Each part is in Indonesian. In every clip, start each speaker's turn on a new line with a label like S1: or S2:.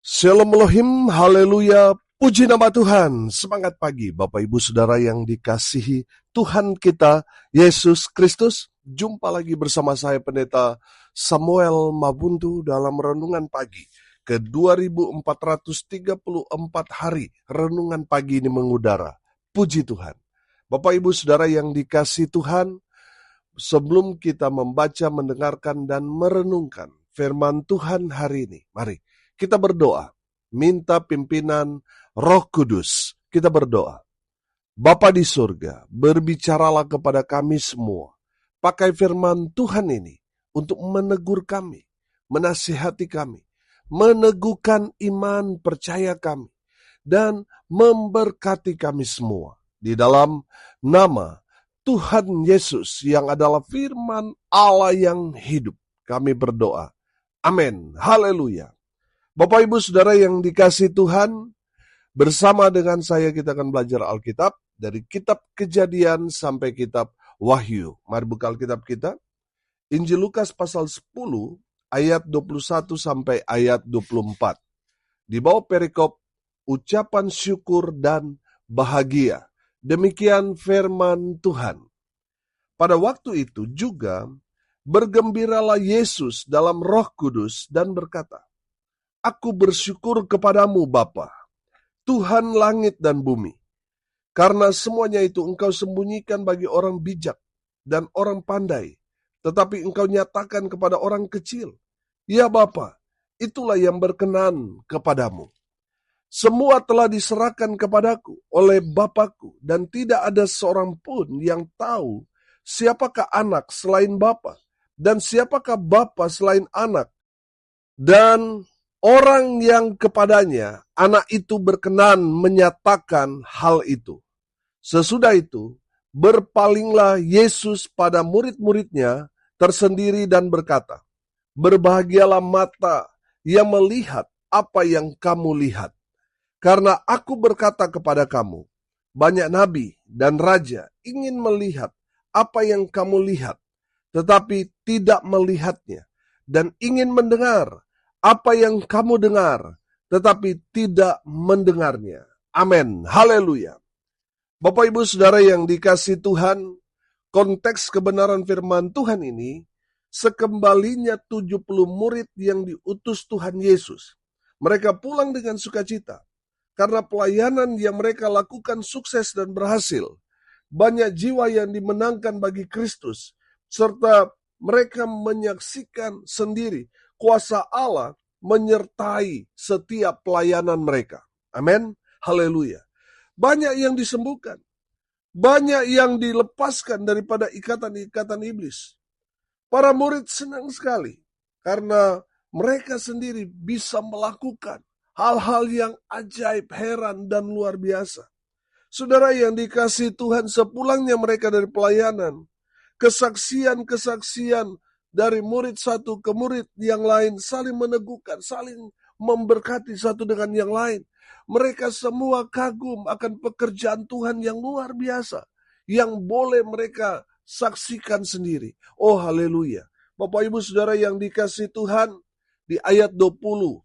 S1: Shalom Elohim, haleluya, puji nama Tuhan. Semangat pagi Bapak Ibu Saudara yang dikasihi Tuhan kita, Yesus Kristus. Jumpa lagi bersama saya Pendeta Samuel Mabuntu dalam Renungan Pagi ke 2434 hari Renungan Pagi ini mengudara. Puji Tuhan. Bapak Ibu Saudara yang dikasihi Tuhan, sebelum kita membaca, mendengarkan, dan merenungkan firman Tuhan hari ini, mari kita berdoa, minta pimpinan Roh Kudus. Kita berdoa. Bapa di surga, berbicaralah kepada kami semua. Pakai firman Tuhan ini untuk menegur kami, menasihati kami, meneguhkan iman percaya kami, dan memberkati kami semua. Di dalam nama Tuhan Yesus yang adalah firman Allah yang hidup, kami berdoa. Amin. Haleluya. Bapak Ibu Saudara yang dikasihi Tuhan, bersama dengan saya kita akan belajar Alkitab dari kitab Kejadian sampai kitab Wahyu. Mari buka Alkitab kita. Injil Lukas pasal 10 ayat 21 sampai ayat 24. Di bawah perikop ucapan syukur dan bahagia. Demikian firman Tuhan. Pada waktu itu juga bergembiralah Yesus dalam Roh Kudus dan berkata, Aku bersyukur kepadamu Bapa, Tuhan langit dan bumi, karena semuanya itu engkau sembunyikan bagi orang bijak dan orang pandai, tetapi engkau nyatakan kepada orang kecil. Ya Bapa, itulah yang berkenan kepadamu. Semua telah diserahkan kepadaku oleh Bapakku, dan tidak ada seorang pun yang tahu siapakah anak selain Bapa, dan siapakah Bapa selain anak, dan orang yang kepadanya anak itu berkenan menyatakan hal itu. Sesudah itu, berpalinglah Yesus pada murid-muridnya tersendiri dan berkata, Berbahagialah mata yang melihat apa yang kamu lihat. Karena aku berkata kepada kamu, banyak nabi dan raja ingin melihat apa yang kamu lihat, tetapi tidak melihatnya, dan ingin mendengar apa yang kamu dengar, tetapi tidak mendengarnya. Amin. Haleluya. Bapak Ibu Saudara yang dikasihi Tuhan, konteks kebenaran firman Tuhan ini, sekembalinya 70 murid yang diutus Tuhan Yesus, mereka pulang dengan sukacita, karena pelayanan yang mereka lakukan sukses dan berhasil. Banyak jiwa yang dimenangkan bagi Kristus, serta mereka menyaksikan sendiri kuasa Allah menyertai setiap pelayanan mereka. Amin. Haleluya. Banyak yang disembuhkan. Banyak yang dilepaskan daripada ikatan-ikatan iblis. Para murid senang sekali karena mereka sendiri bisa melakukan hal-hal yang ajaib, heran, dan luar biasa. Saudara yang dikasihi Tuhan, sepulangnya mereka dari pelayanan, kesaksian-kesaksian dari murid satu ke murid yang lain saling meneguhkan, saling memberkati satu dengan yang lain. Mereka semua kagum akan pekerjaan Tuhan yang luar biasa, yang boleh mereka saksikan sendiri. Oh haleluya. Bapak Ibu Saudara yang dikasihi Tuhan, di ayat 20,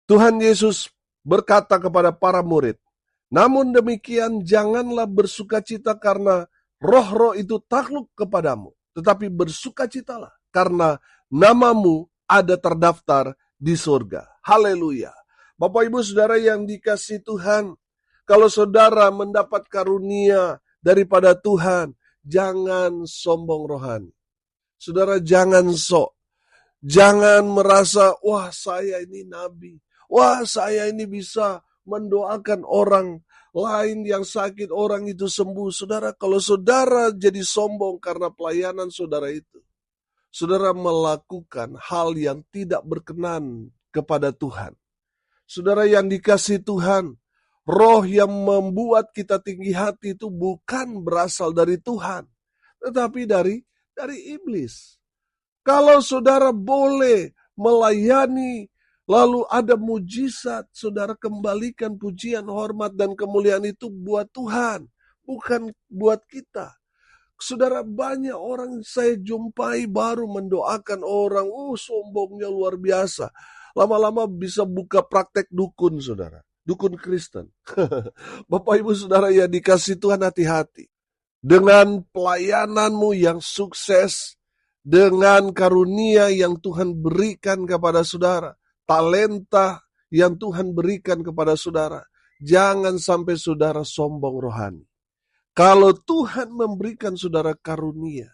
S1: Tuhan Yesus berkata kepada para murid, namun demikian janganlah bersukacita karena roh-roh itu takluk kepadamu, tetapi bersukacitalah karena namamu ada terdaftar di surga. Haleluya. Bapak Ibu Saudara yang dikasihi Tuhan, kalau saudara mendapat karunia daripada Tuhan, jangan sombong rohani. Saudara jangan sok. Jangan merasa, wah saya ini nabi. Wah saya ini bisa mendoakan orang lain yang sakit, orang itu sembuh. Saudara, kalau saudara jadi sombong karena pelayanan saudara itu, saudara melakukan hal yang tidak berkenan kepada Tuhan. Saudara yang dikasihi Tuhan, roh yang membuat kita tinggi hati itu bukan berasal dari Tuhan, tetapi dari iblis. Kalau saudara boleh melayani, lalu ada mujizat, saudara kembalikan pujian, hormat, dan kemuliaan itu buat Tuhan, bukan buat kita. Saudara, banyak orang saya jumpai baru mendoakan orang, sombongnya luar biasa. lama-lama bisa buka praktek dukun, saudara. Dukun Kristen. Bapak Ibu Saudara yang dikasih Tuhan, hati-hati. Dengan pelayananmu yang sukses, dengan karunia yang Tuhan berikan kepada saudara, talenta yang Tuhan berikan kepada saudara, jangan sampai saudara sombong rohani. Kalau Tuhan memberikan saudara karunia,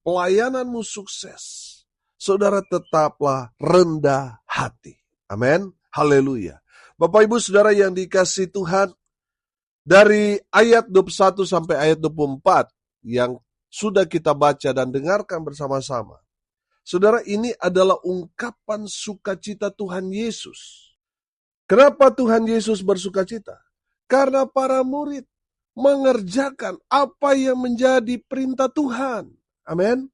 S1: pelayananmu sukses, saudara tetaplah rendah hati. Amin. Haleluya. Bapak Ibu Saudara yang dikasih Tuhan, dari ayat 21 sampai ayat 24 yang sudah kita baca dan dengarkan bersama-sama. Saudara, ini adalah ungkapan sukacita Tuhan Yesus. Kenapa Tuhan Yesus bersukacita? Karena para murid mengerjakan apa yang menjadi perintah Tuhan. Amin.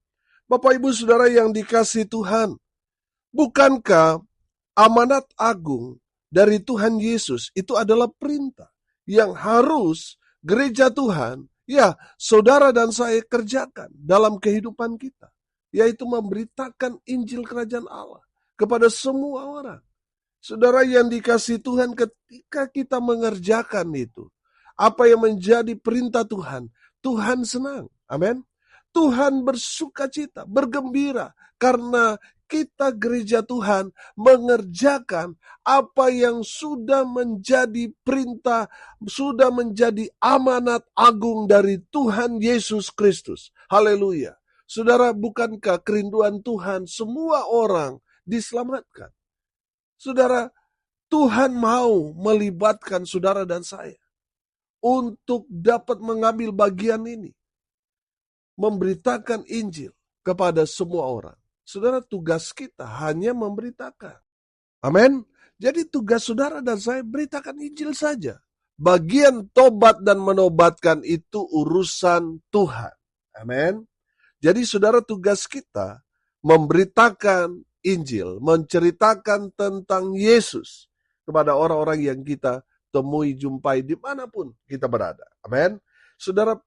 S1: Bapak Ibu Saudara yang dikasih Tuhan, bukankah amanat agung dari Tuhan Yesus itu adalah perintah yang harus gereja Tuhan, ya saudara dan saya kerjakan dalam kehidupan kita, yaitu memberitakan Injil Kerajaan Allah kepada semua orang. Saudara yang dikasih Tuhan, ketika kita mengerjakan itu, apa yang menjadi perintah Tuhan, Tuhan senang. Amin. Tuhan bersukacita, bergembira, karena kita gereja Tuhan mengerjakan apa yang sudah menjadi perintah, sudah menjadi amanat agung dari Tuhan Yesus Kristus. Haleluya. Saudara, bukankah kerinduan Tuhan semua orang diselamatkan? Saudara, Tuhan mau melibatkan saudara dan saya untuk dapat mengambil bagian ini, memberitakan Injil kepada semua orang. Saudara, tugas kita hanya memberitakan. Amin. Jadi tugas saudara dan saya beritakan Injil saja. Bagian tobat dan menobatkan itu urusan Tuhan. Amin. Jadi saudara, tugas kita memberitakan Injil, menceritakan tentang Yesus kepada orang-orang yang kita temui, jumpai dimanapun kita berada. Amin. Saudara,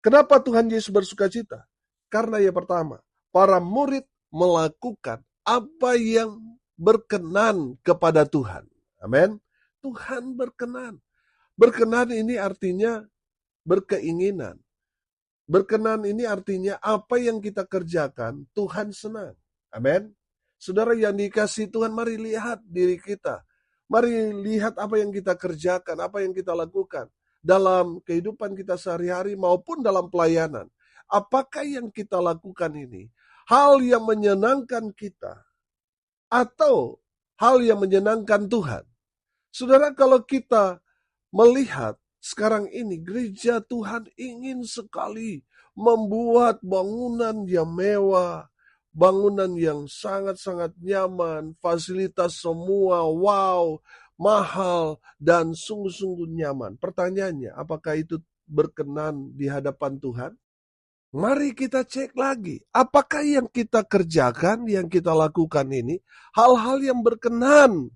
S1: kenapa Tuhan Yesus bersukacita? Karena yang pertama, para murid melakukan apa yang berkenan kepada Tuhan. Amin. Tuhan berkenan. Berkenan ini artinya berkeinginan. Berkenan ini artinya apa yang kita kerjakan, Tuhan senang. Amin. Saudara yang dikasih Tuhan, mari lihat diri kita. Mari lihat apa yang kita kerjakan, apa yang kita lakukan dalam kehidupan kita sehari-hari maupun dalam pelayanan. Apakah yang kita lakukan ini hal yang menyenangkan kita atau hal yang menyenangkan Tuhan? Saudara, kalau kita melihat sekarang ini gereja Tuhan ingin sekali membuat bangunan yang mewah, bangunan yang sangat-sangat nyaman, fasilitas semua wow, mahal, dan sungguh-sungguh nyaman. Pertanyaannya, apakah itu berkenan di hadapan Tuhan? Mari kita cek lagi, apakah yang kita kerjakan, yang kita lakukan ini, hal-hal yang berkenan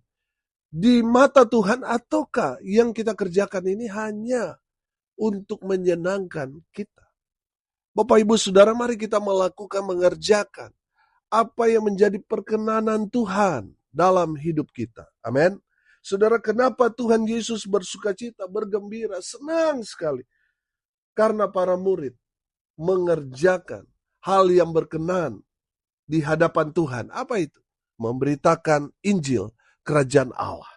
S1: di mata Tuhan, ataukah yang kita kerjakan ini hanya untuk menyenangkan kita? Bapak Ibu Saudara, mari kita melakukan, mengerjakan apa yang menjadi perkenanan Tuhan dalam hidup kita. Amin. Saudara, kenapa Tuhan Yesus bersukacita, bergembira, senang sekali? Karena para murid mengerjakan hal yang berkenan di hadapan Tuhan. Apa itu? Memberitakan Injil Kerajaan Allah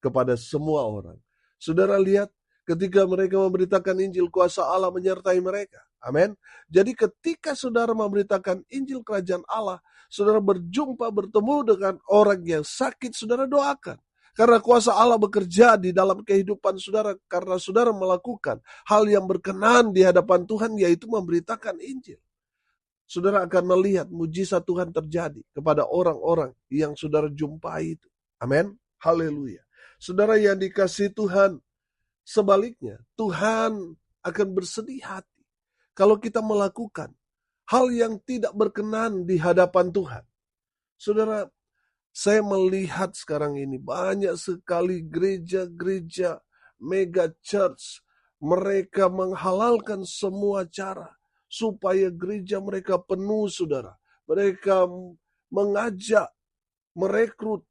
S1: kepada semua orang. Saudara lihat, ketika mereka memberitakan Injil, kuasa Allah menyertai mereka. Amin. Jadi ketika saudara memberitakan Injil Kerajaan Allah, saudara berjumpa, bertemu dengan orang yang sakit, saudara doakan. Karena kuasa Allah bekerja di dalam kehidupan saudara, karena saudara melakukan hal yang berkenan di hadapan Tuhan, yaitu memberitakan Injil. Saudara akan melihat mujizat Tuhan terjadi kepada orang-orang yang saudara jumpai itu. Amin. Haleluya. Saudara yang dikasih Tuhan, sebaliknya Tuhan akan bersedih hati kalau kita melakukan hal yang tidak berkenan di hadapan Tuhan. Saudara, saya melihat sekarang ini banyak sekali gereja-gereja mega church, mereka menghalalkan semua cara supaya gereja mereka penuh, saudara. Mereka mengajak, merekrut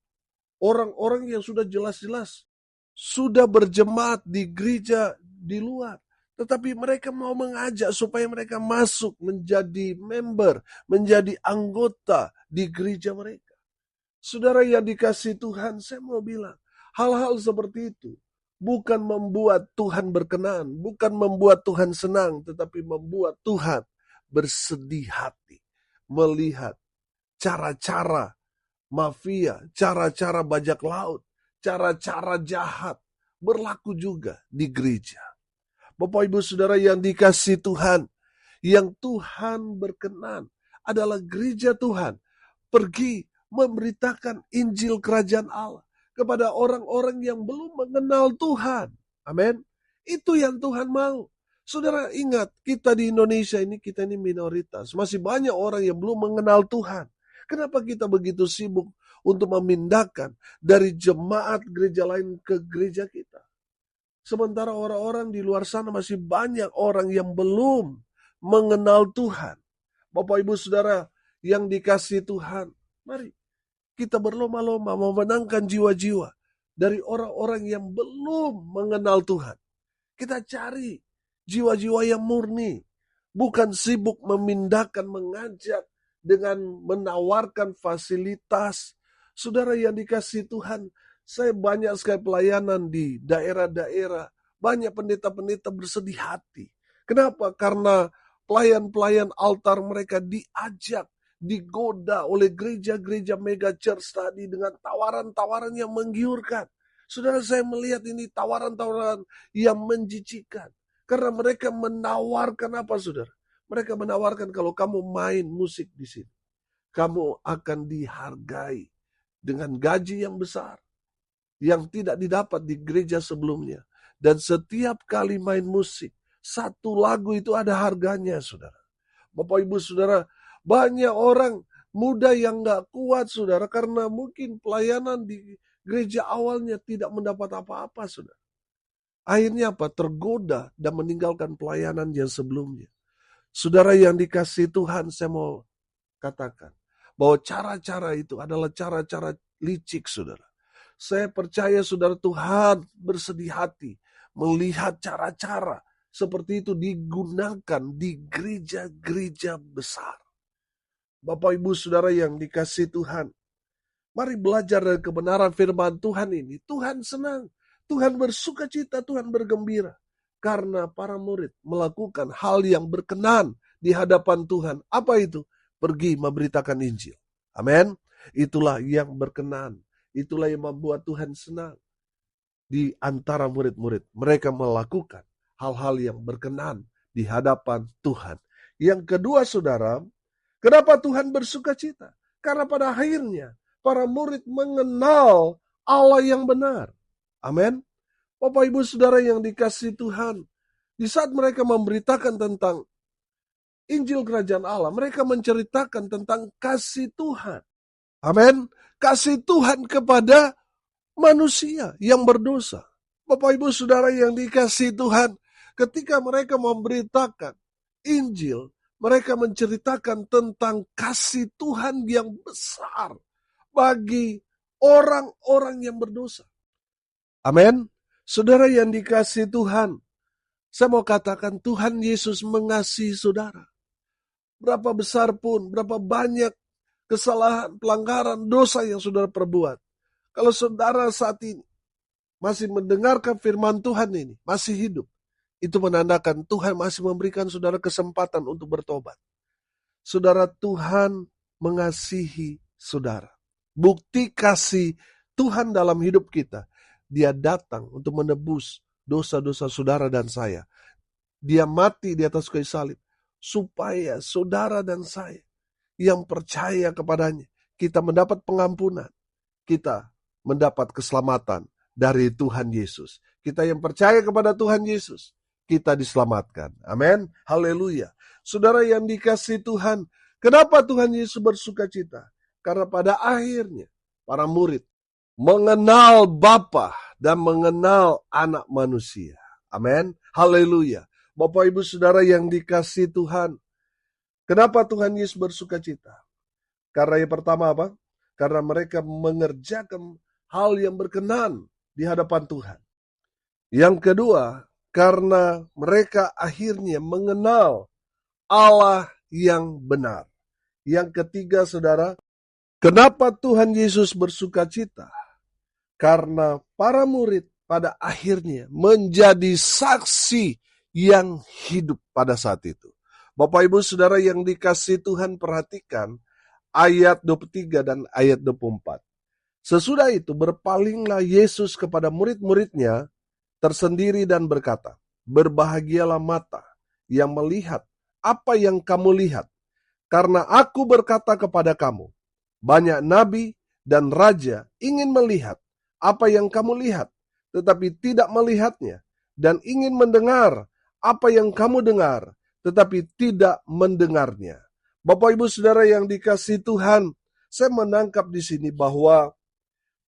S1: Orang-orang yang sudah jelas-jelas sudah berjemaat di gereja di luar. Tetapi mereka mau mengajak supaya mereka masuk menjadi member, menjadi anggota di gereja mereka. Saudara yang dikasihi Tuhan, saya mau bilang, hal-hal seperti itu bukan membuat Tuhan berkenan, bukan membuat Tuhan senang, tetapi membuat Tuhan bersedih hati melihat cara-cara mafia, cara-cara bajak laut, cara-cara jahat berlaku juga di gereja. Bapak Ibu Saudara yang dikasihi Tuhan, yang Tuhan berkenan adalah gereja Tuhan pergi memberitakan Injil Kerajaan Allah kepada orang-orang yang belum mengenal Tuhan. Amin. Itu yang Tuhan mau. Saudara ingat, kita di Indonesia ini, kita ini minoritas. Masih banyak orang yang belum mengenal Tuhan. Kenapa kita begitu sibuk untuk memindahkan dari jemaat gereja lain ke gereja kita? Sementara orang-orang di luar sana masih banyak orang yang belum mengenal Tuhan. Bapak Ibu Saudara yang dikasihi Tuhan, mari kita berlomba-lomba memenangkan jiwa-jiwa dari orang-orang yang belum mengenal Tuhan. Kita cari jiwa-jiwa yang murni, bukan sibuk memindahkan, mengajak dengan menawarkan fasilitas. Saudara yang dikasihi Tuhan, saya banyak sekali pelayanan di daerah-daerah. Banyak pendeta-pendeta bersedih hati. Kenapa? Karena pelayan-pelayan altar mereka diajak, digoda oleh gereja-gereja mega church tadi dengan tawaran-tawaran yang menggiurkan. Saudara, saya melihat ini tawaran-tawaran yang menjijikan. Karena mereka menawarkan apa, saudara? Mereka menawarkan kalau kamu main musik di sini, kamu akan dihargai dengan gaji yang besar, yang tidak didapat di gereja sebelumnya. Dan setiap kali main musik, satu lagu itu ada harganya, saudara. Bapak Ibu Saudara, banyak orang muda yang gak kuat, saudara, karena mungkin pelayanan di gereja awalnya tidak mendapat apa-apa, saudara. Akhirnya apa? Tergoda dan meninggalkan pelayanan yang sebelumnya. Saudara yang dikasihi Tuhan, saya mau katakan bahwa cara-cara itu adalah cara-cara licik, saudara. Saya percaya saudara, Tuhan bersedih hati melihat cara-cara seperti itu digunakan di gereja-gereja besar. Bapak Ibu Saudara yang dikasihi Tuhan, mari belajar dari kebenaran firman Tuhan ini. Tuhan senang, Tuhan bersuka cita, Tuhan bergembira. Karena para murid melakukan hal yang berkenan di hadapan Tuhan. Apa itu? Pergi memberitakan Injil. Amin. Itulah yang berkenan. Itulah yang membuat Tuhan senang. Di antara murid-murid, mereka melakukan hal-hal yang berkenan di hadapan Tuhan. Yang kedua, saudara, kenapa Tuhan bersuka cita? Karena pada akhirnya para murid mengenal Allah yang benar. Amin. Bapak Ibu Saudara yang dikasihi Tuhan, di saat mereka memberitakan tentang Injil Kerajaan Allah, mereka menceritakan tentang kasih Tuhan. Amin. Kasih Tuhan kepada manusia yang berdosa. Bapak Ibu Saudara yang dikasihi Tuhan, ketika mereka memberitakan Injil, mereka menceritakan tentang kasih Tuhan yang besar bagi orang-orang yang berdosa. Amin. Saudara yang dikasihi Tuhan, saya mau katakan Tuhan Yesus mengasihi saudara. Berapa besar pun, berapa banyak kesalahan, pelanggaran, dosa yang saudara perbuat. Kalau saudara saat ini masih mendengarkan firman Tuhan ini, masih hidup, itu menandakan Tuhan masih memberikan saudara kesempatan untuk bertobat. Saudara, Tuhan mengasihi saudara. Bukti kasih Tuhan dalam hidup kita, Dia datang untuk menebus dosa-dosa saudara dan saya. Dia mati di atas kayu salib supaya saudara dan saya yang percaya kepadanya, kita mendapat pengampunan, kita mendapat keselamatan dari Tuhan Yesus. Kita yang percaya kepada Tuhan Yesus, kita diselamatkan. Amin. Haleluya. Saudara yang dikasihi Tuhan, kenapa Tuhan Yesus bersuka cita? Karena pada akhirnya para murid mengenal Bapa dan mengenal Anak Manusia. Amin. Haleluya. Bapak Ibu Saudara yang dikasihi Tuhan, kenapa Tuhan Yesus bersuka cita? Karena yang pertama apa? Karena mereka mengerjakan hal yang berkenan di hadapan Tuhan. Yang kedua, karena mereka akhirnya mengenal Allah yang benar. Yang ketiga, saudara, kenapa Tuhan Yesus bersukacita? Karena para murid pada akhirnya menjadi saksi yang hidup pada saat itu. Bapak Ibu Saudara yang dikasihi Tuhan, perhatikan ayat 23 dan ayat 24. Sesudah itu berpalinglah Yesus kepada murid-muridnya tersendiri dan berkata, berbahagialah mata yang melihat apa yang kamu lihat, karena aku berkata kepada kamu, banyak nabi dan raja ingin melihat apa yang kamu lihat, tetapi tidak melihatnya, dan ingin mendengar apa yang kamu dengar, tetapi tidak mendengarnya. Bapak Ibu Saudara yang dikasihi Tuhan, saya menangkap di sini bahwa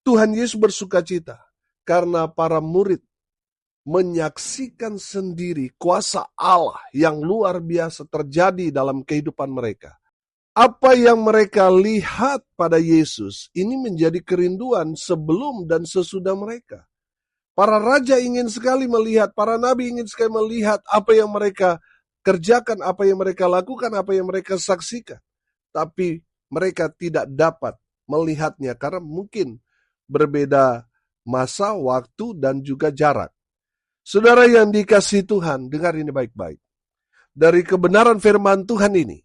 S1: Tuhan Yesus bersukacita karena para murid menyaksikan sendiri kuasa Allah yang luar biasa terjadi dalam kehidupan mereka. Apa yang mereka lihat pada Yesus ini menjadi kerinduan sebelum dan sesudah mereka. Para raja ingin sekali melihat, para nabi ingin sekali melihat apa yang mereka kerjakan, apa yang mereka lakukan, apa yang mereka saksikan. Tapi mereka tidak dapat melihatnya karena mungkin berbeda masa, waktu, dan juga jarak. Saudara yang dikasihi Tuhan, dengar ini baik-baik. Dari kebenaran firman Tuhan ini,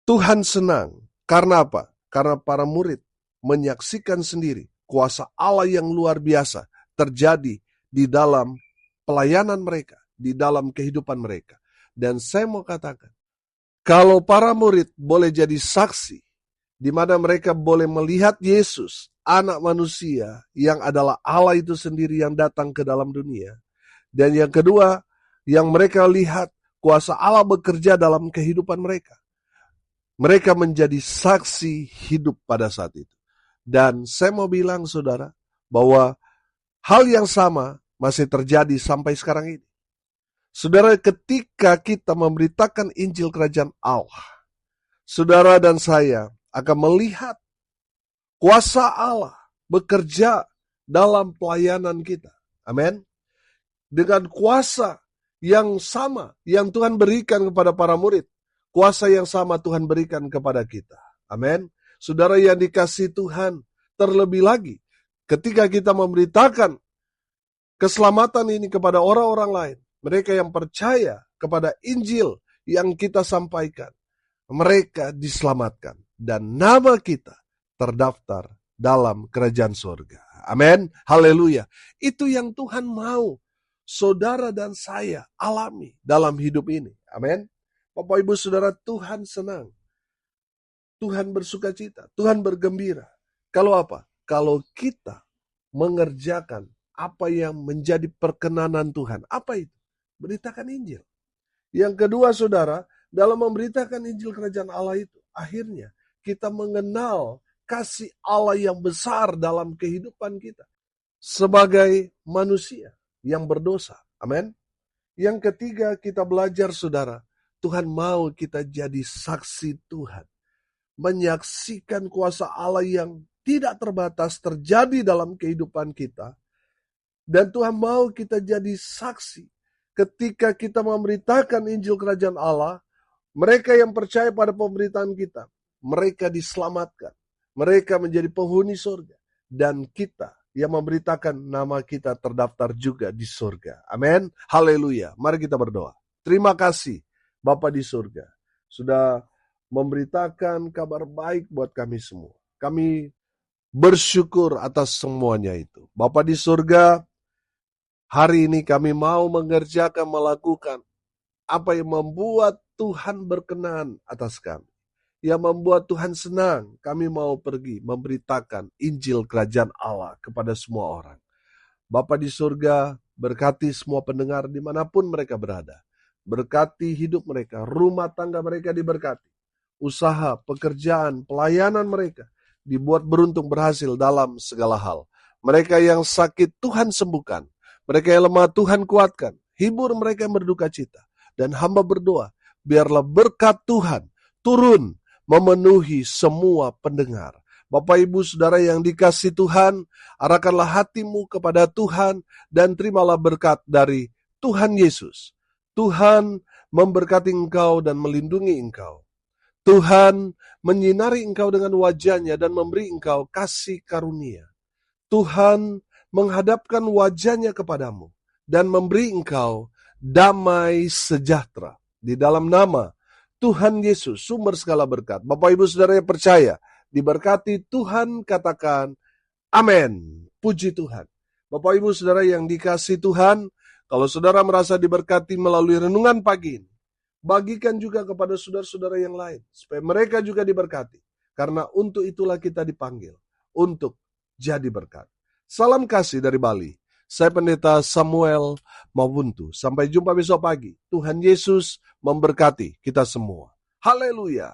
S1: Tuhan senang. Karena apa? Karena para murid menyaksikan sendiri kuasa Allah yang luar biasa terjadi di dalam pelayanan mereka, di dalam kehidupan mereka. Dan saya mau katakan, kalau para murid boleh jadi saksi, di mana mereka boleh melihat Yesus, anak manusia yang adalah Allah itu sendiri yang datang ke dalam dunia. Dan yang kedua, yang mereka lihat kuasa Allah bekerja dalam kehidupan mereka. Mereka menjadi saksi hidup pada saat itu. Dan saya mau bilang saudara, bahwa hal yang sama masih terjadi sampai sekarang ini. Saudara, ketika kita memberitakan Injil Kerajaan Allah, saudara dan saya akan melihat kuasa Allah bekerja dalam pelayanan kita. Amin. Dengan kuasa yang sama yang Tuhan berikan kepada para murid, kuasa yang sama Tuhan berikan kepada kita. Amin. Saudara yang dikasihi Tuhan, terlebih lagi ketika kita memberitakan keselamatan ini kepada orang-orang lain, mereka yang percaya kepada Injil yang kita sampaikan, mereka diselamatkan dan nama kita terdaftar dalam kerajaan surga. Amin. Haleluya. Itu yang Tuhan mau saudara dan saya alami dalam hidup ini. Amin. Bapak Ibu Saudara, Tuhan senang. Tuhan bersukacita, Tuhan bergembira. Kalau apa? Kalau kita mengerjakan apa yang menjadi perkenanan Tuhan. Apa itu? Beritakan Injil. Yang kedua saudara, dalam memberitakan Injil Kerajaan Allah itu, akhirnya kita mengenal kasih Allah yang besar dalam kehidupan kita sebagai manusia yang berdosa. Amin. Yang ketiga, kita belajar saudara, Tuhan mau kita jadi saksi Tuhan. Menyaksikan kuasa Allah yang tidak terbatas terjadi dalam kehidupan kita. Dan Tuhan mau kita jadi saksi. Ketika kita memberitakan Injil Kerajaan Allah, mereka yang percaya pada pemberitaan kita, mereka diselamatkan. Mereka menjadi penghuni surga. Dan kita yang memberitakan, nama kita terdaftar juga di surga. Amin. Haleluya. Mari kita berdoa. Terima kasih Bapa di surga. Sudah memberitakan kabar baik buat kami semua. Kami bersyukur atas semuanya itu. Bapa di surga, hari ini kami mau mengerjakan, melakukan apa yang membuat Tuhan berkenan atas kami. Yang membuat Tuhan senang, kami mau pergi memberitakan Injil Kerajaan Allah kepada semua orang. Bapa di surga, berkati semua pendengar dimanapun mereka berada. Berkati hidup mereka, rumah tangga mereka diberkati. Usaha, pekerjaan, pelayanan mereka dibuat beruntung berhasil dalam segala hal. Mereka yang sakit Tuhan sembuhkan. Mereka yang lemah Tuhan kuatkan. Hibur mereka yang berduka cita. Dan hamba berdoa, biarlah berkat Tuhan turun memenuhi semua pendengar. Bapak Ibu Saudara yang dikasihi Tuhan, arahkanlah hatimu kepada Tuhan dan terimalah berkat dari Tuhan Yesus. Tuhan memberkati engkau dan melindungi engkau. Tuhan menyinari engkau dengan wajah-Nya dan memberi engkau kasih karunia. Tuhan menghadapkan wajah-Nya kepadamu dan memberi engkau damai sejahtera. Di dalam nama Tuhan Yesus, sumber segala berkat. Bapak Ibu Saudara yang percaya, diberkati Tuhan, katakan amin. Puji Tuhan. Bapak Ibu Saudara yang dikasihi Tuhan, kalau saudara merasa diberkati melalui renungan pagi ini, bagikan juga kepada saudara-saudara yang lain, supaya mereka juga diberkati. Karena untuk itulah kita dipanggil, untuk jadi berkat. Salam kasih dari Bali. Saya Pendeta Samuel Mawuntu. Sampai jumpa besok pagi. Tuhan Yesus memberkati kita semua. Haleluya.